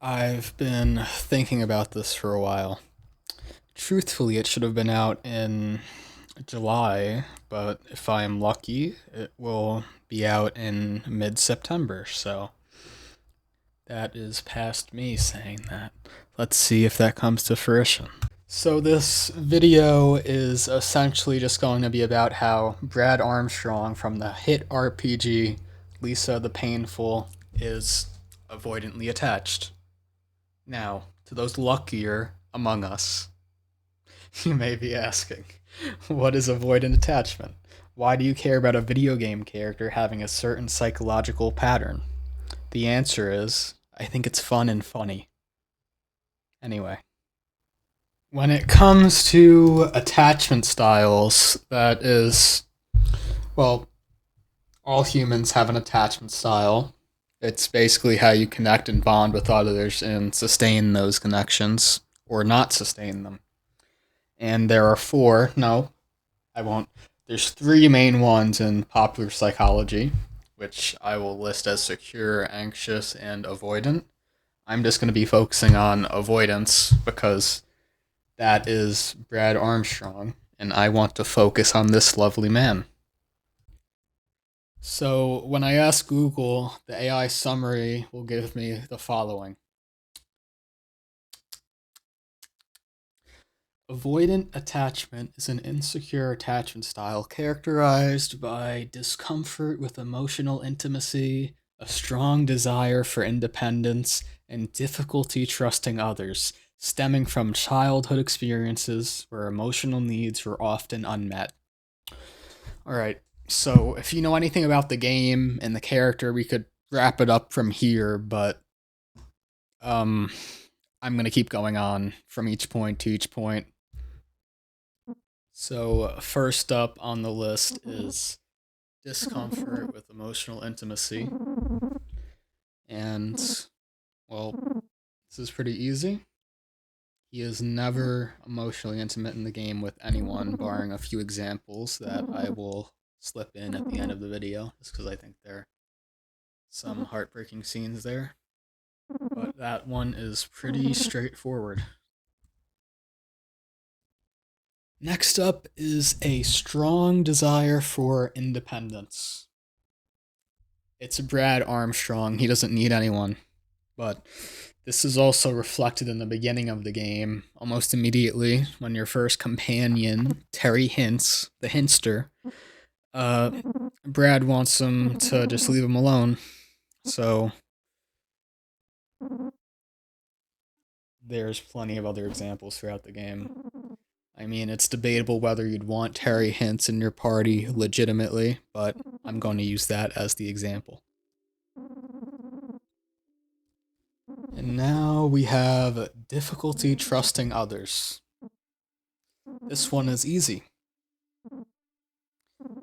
I've been thinking about this for a while. Truthfully, it should have been out in July, but if I am lucky, it will be out in mid September, so that is past me saying that. Let's see if that comes to fruition. So, this video is essentially just going to be about how Brad Armstrong from the hit RPG Lisa the Painful is avoidantly attached. Now, to those luckier among us, you may be asking, what is avoidant attachment? Why do you care about a video game character having a certain psychological pattern? The answer is, I think it's fun and funny. Anyway, when it comes to attachment styles, that is, well, all humans have an attachment style. It's basically how you connect and bond with others and sustain those connections, or not sustain them. And there are four, no, I won't. There's three main ones in popular psychology, which I will list as secure, anxious, and avoidant. I'm just going to be focusing on avoidance because that is Brad Armstrong, and I want to focus on this lovely man. So, when I ask Google, the AI summary will give me the following. Avoidant attachment is an insecure attachment style characterized by discomfort with emotional intimacy, a strong desire for independence, and difficulty trusting others, stemming from childhood experiences where emotional needs were often unmet. Alright, so if you know anything about the game and the character, we could wrap it up from here, but um, I'm gonna keep going on from each point to each point. So, first up on the list is discomfort with emotional intimacy. And, well, this is pretty easy. He is never emotionally intimate in the game with anyone, barring a few examples that I will slip in at the end of the video, just because I think there are some heartbreaking scenes there. But that one is pretty straightforward. Next up is a strong desire for independence. It's Brad Armstrong. He doesn't need anyone. But this is also reflected in the beginning of the game, almost immediately, when your first companion, Terry Hints, the Hinster, uh, Brad wants him to just leave him alone. So there's plenty of other examples throughout the game. I mean, it's debatable whether you'd want Terry Hints in your party legitimately, but I'm going to use that as the example. And now we have difficulty trusting others. This one is easy.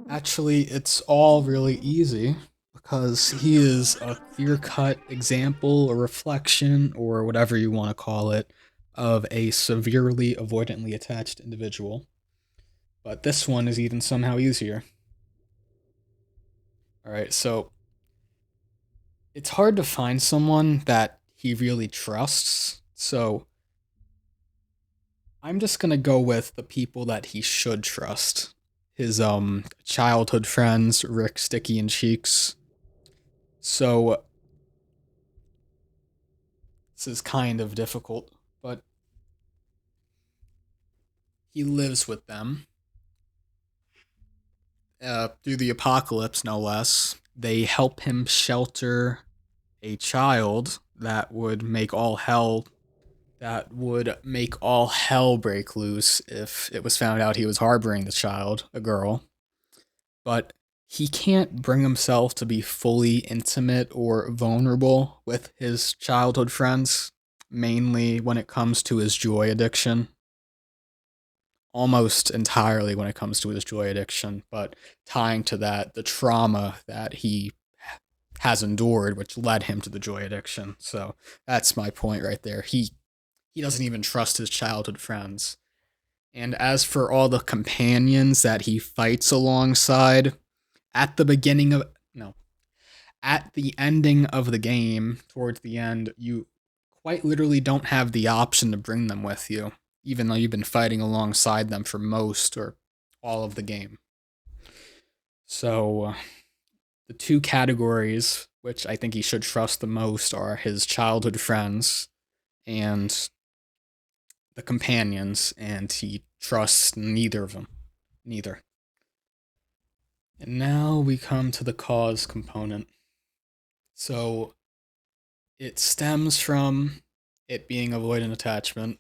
Actually, it's all really easy because he is a clear cut example, a reflection, or whatever you want to call it, of a severely avoidantly attached individual. But this one is even somehow easier. Alright, so it's hard to find someone that he really trusts, so I'm just gonna go with the people that he should trust. His childhood friends, Rick, Sticky, and Cheeks. So this is kind of difficult, but he lives with them through the apocalypse, no less. They help him shelter a child that would make all hell break loose if it was found out he was harboring the child, a girl. But he can't bring himself to be fully intimate or vulnerable with his childhood friends, mainly when it comes to his joy addiction. Almost entirely when it comes to his joy addiction, but tying to that the trauma that he has endured, which led him to the joy addiction. So that's my point right there. He doesn't even trust his childhood friends. And as for all the companions that he fights alongside, at the beginning of no, at the ending of the game, towards the end, you quite literally don't have the option to bring them with you, even though you've been fighting alongside them for most or all of the game. So, the two categories which I think he should trust the most are his childhood friends and the companions, and he trusts neither of them. Neither. And now we come to the cause component. So, it stems from it being avoidant attachment,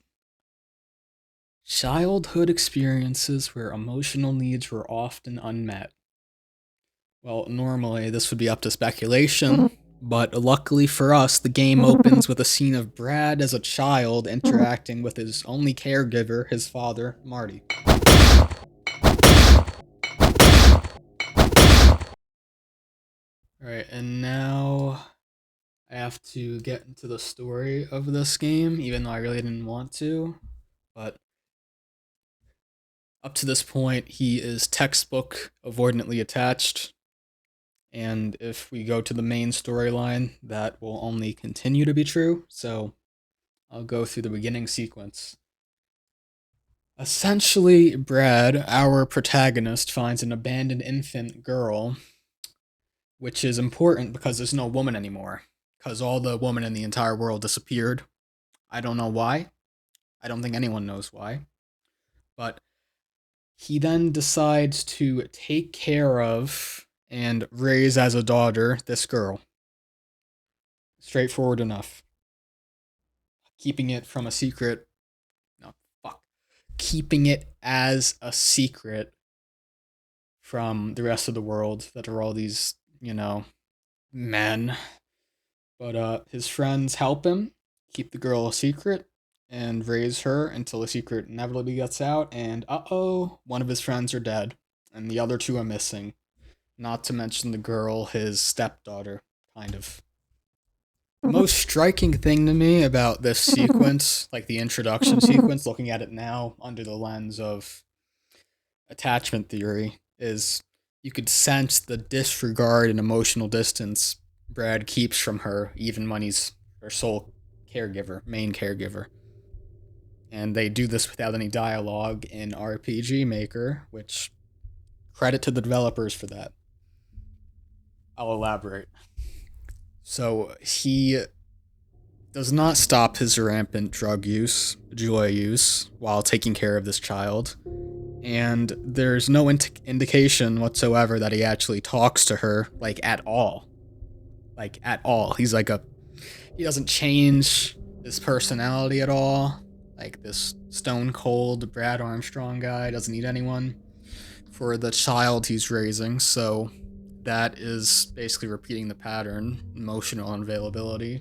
childhood experiences where emotional needs were often unmet. Well, normally this would be up to speculation, but luckily for us, the game opens with a scene of Brad as a child interacting with his only caregiver, his father, Marty. Alright, and now I have to get into the story of this game, even though I really didn't want to. But up to this point, he is textbook avoidantly attached. And if we go to the main storyline, that will only continue to be true. So I'll go through the beginning sequence. Essentially, Brad, our protagonist, finds an abandoned infant girl, which is important because there's no woman anymore. Because all the women in the entire world disappeared. I don't know why. I don't think anyone knows why. But he then decides to take care of and raise as a daughter this girl. Straightforward enough. Keeping it from a secret. No, fuck. Keeping it as a secret from the rest of the world that are all these, men. But his friends help him keep the girl a secret and raise her until the secret inevitably gets out, and one of his friends are dead, and the other two are missing. Not to mention the girl, his stepdaughter, kind of. The most striking thing to me about this sequence, like the introduction sequence, looking at it now under the lens of attachment theory, is you could sense the disregard and emotional distance Brad keeps from her, even when he's her sole caregiver, main caregiver. And they do this without any dialogue in RPG Maker, which credit to the developers for that. I'll elaborate. So he does not stop his rampant drug use, joy use, while taking care of this child. And there's no indication whatsoever that he actually talks to her, at all. At all. He doesn't change his personality at all. This stone cold Brad Armstrong guy doesn't need anyone for the child he's raising, so that is basically repeating the pattern, emotional unavailability.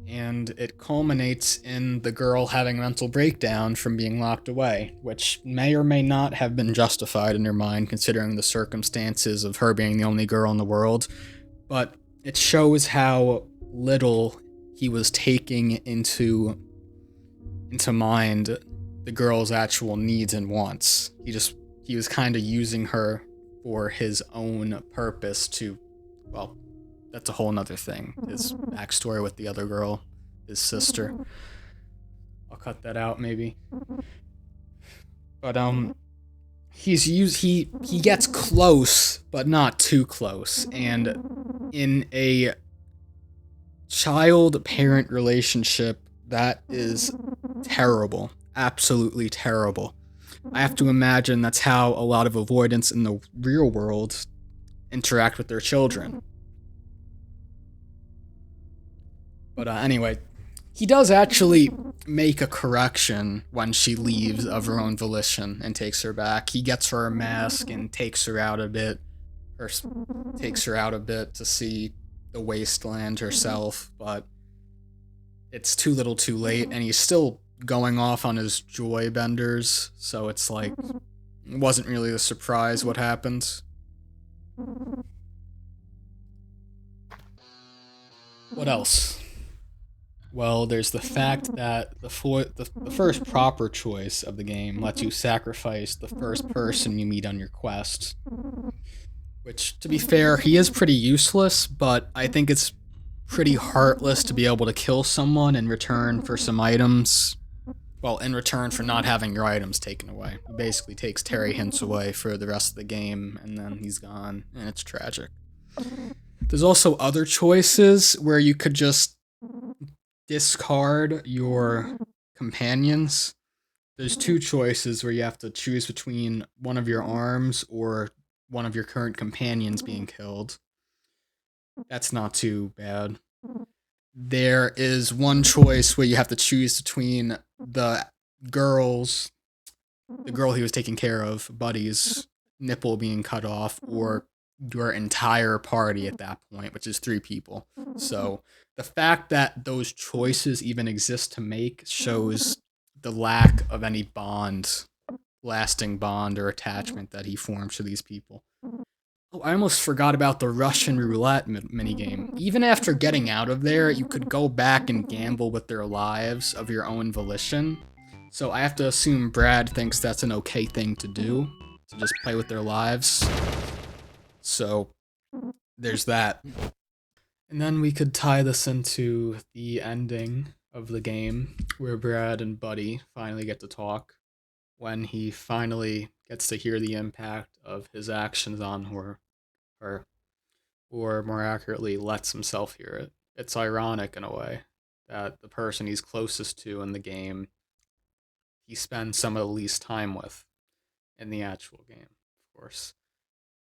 And it culminates in the girl having a mental breakdown from being locked away, which may or may not have been justified in your mind considering the circumstances of her being the only girl in the world, but it shows how little he was taking into mind the girl's actual needs and wants. He was kind of using her for his own purpose to, well, that's a whole nother thing. His backstory with the other girl, his sister. I'll cut that out maybe. But he gets close, but not too close. And in a child-parent relationship, that is terrible. Absolutely terrible. I have to imagine that's how a lot of avoidants in the real world interact with their children. But anyway, he does actually make a correction when she leaves of her own volition and takes her back. He gets her a mask and takes her out a bit to see the wasteland herself, but it's too little too late, and he's still going off on his joy benders, so it's it wasn't really a surprise what happened. What else? Well, there's the fact that the first proper choice of the game lets you sacrifice the first person you meet on your quest. Which, to be fair, he is pretty useless, but I think it's pretty heartless to be able to kill someone in return for some items. Well, in return for not having your items taken away. He basically takes Terry Hints away for the rest of the game, and then he's gone, and it's tragic. There's also other choices where you could just discard your companions. There's two choices where you have to choose between one of your arms or one of your current companions being killed. That's not too bad. There is one choice where you have to choose between the girls, the girl he was taking care of, Buddy's nipple being cut off, or your entire party at that point, which is 3 people. So the fact that those choices even exist to make shows the lack of any lasting bond or attachment that he forms to these people. Oh, I almost forgot about the Russian roulette minigame. Even after getting out of there, you could go back and gamble with their lives of your own volition. So I have to assume Brad thinks that's an okay thing to do, to just play with their lives. So there's that. And then we could tie this into the ending of the game, where Brad and Buddy finally get to talk, when he finally gets to hear the impact of his actions on her, or more accurately, lets himself hear it. It's ironic in a way that the person he's closest to in the game, he spends some of the least time with in the actual game, of course.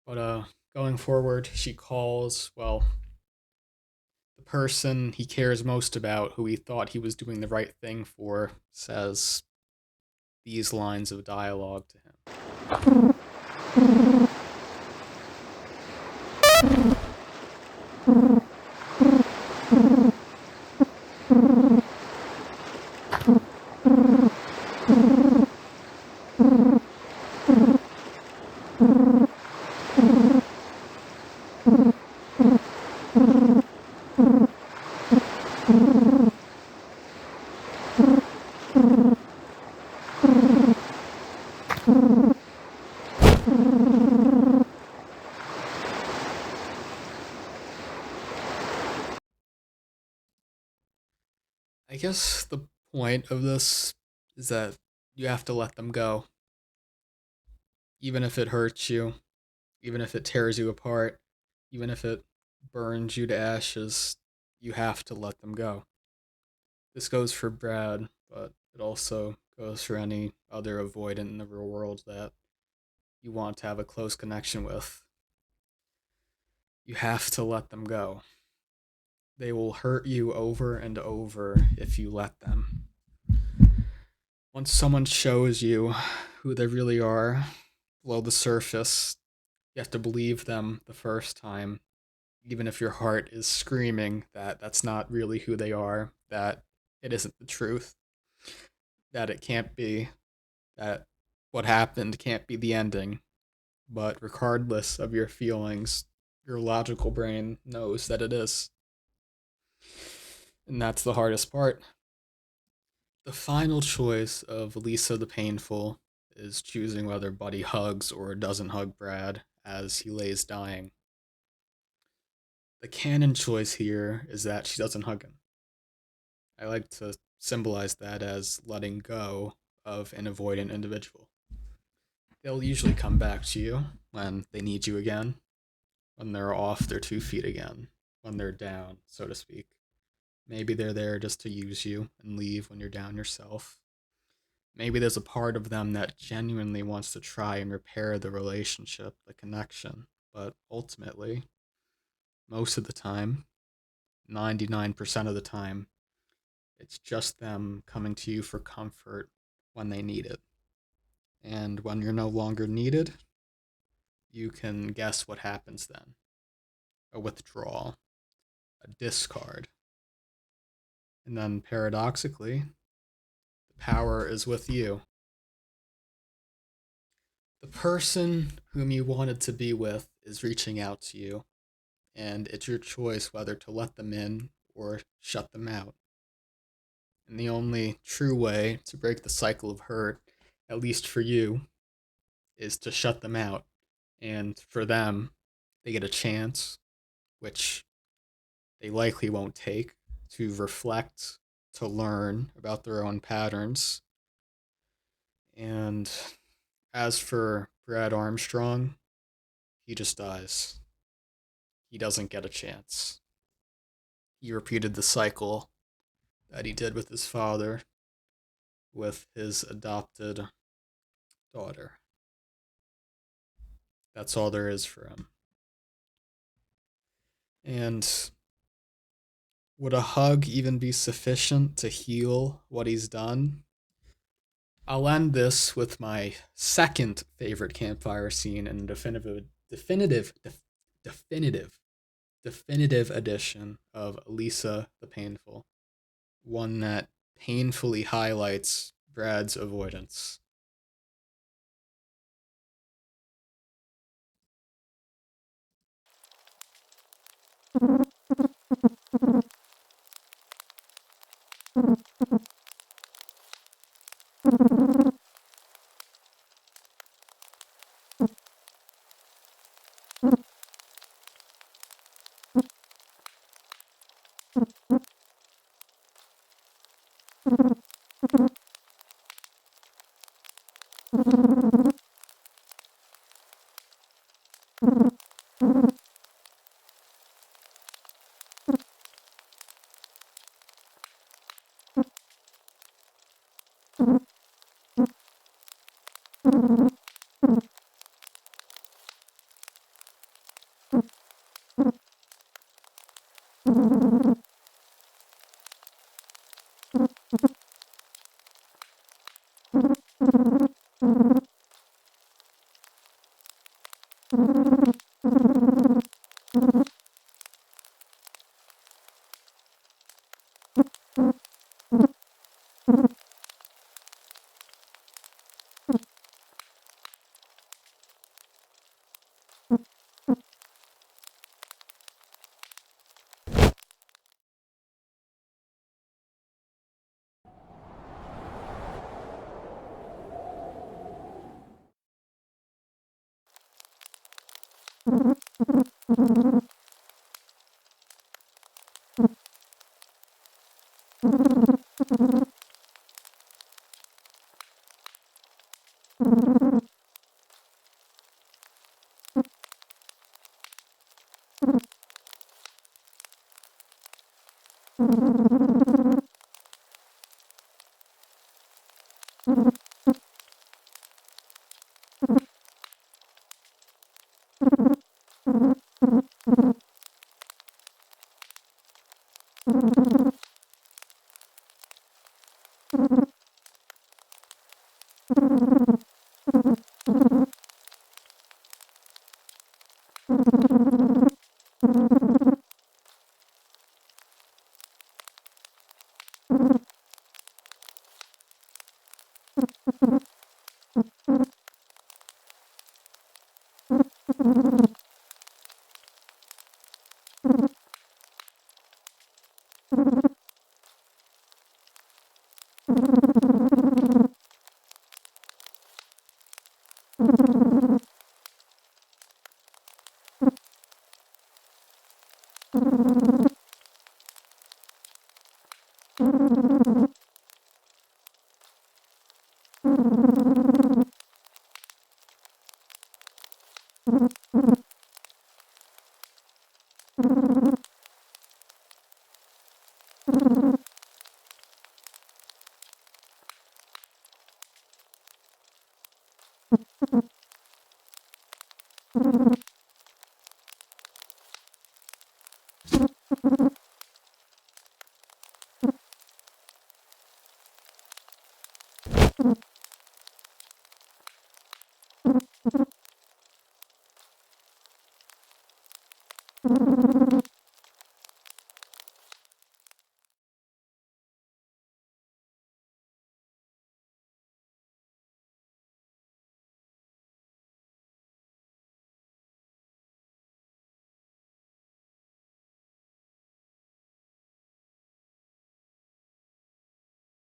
But going forward, she calls, well, the person he cares most about, who he thought he was doing the right thing for, says these lines of dialogue to him. I guess the point of this is that you have to let them go. Even if it hurts you, even if it tears you apart, even if it burns you to ashes, you have to let them go. This goes for Brad, but it also goes for any other avoidant in the real world that you want to have a close connection with. You have to let them go. They will hurt you over and over if you let them. Once someone shows you who they really are below the surface, you have to believe them the first time, even if your heart is screaming that that's not really who they are, that it isn't the truth, that it can't be, that what happened can't be the ending. But regardless of your feelings, your logical brain knows that it is. And that's the hardest part. The final choice of Lisa the Painful is choosing whether Buddy hugs or doesn't hug Brad as he lays dying. The canon choice here is that she doesn't hug him. I like to symbolize that as letting go of an avoidant individual. They'll usually come back to you when they need you again, when they're off their 2 feet again, when they're down, so to speak. Maybe they're there just to use you and leave when you're down yourself. Maybe there's a part of them that genuinely wants to try and repair the relationship, the connection, but ultimately, most of the time, 99% of the time, it's just them coming to you for comfort when they need it. And when you're no longer needed, you can guess what happens then. A withdrawal, a discard. And then paradoxically, the power is with you. The person whom you wanted to be with is reaching out to you, and it's your choice whether to let them in or shut them out. And the only true way to break the cycle of hurt, at least for you, is to shut them out. And for them, they get a chance, which they likely won't take to reflect, to learn about their own patterns. And as for Brad Armstrong, he just dies. He doesn't get a chance. He repeated the cycle that he did with his father, with his adopted daughter. That's all there is for him. And would a hug even be sufficient to heal what he's done? I'll end this with my second favorite campfire scene in definitive edition of Lisa the Painful. One that painfully highlights Brad's avoidance.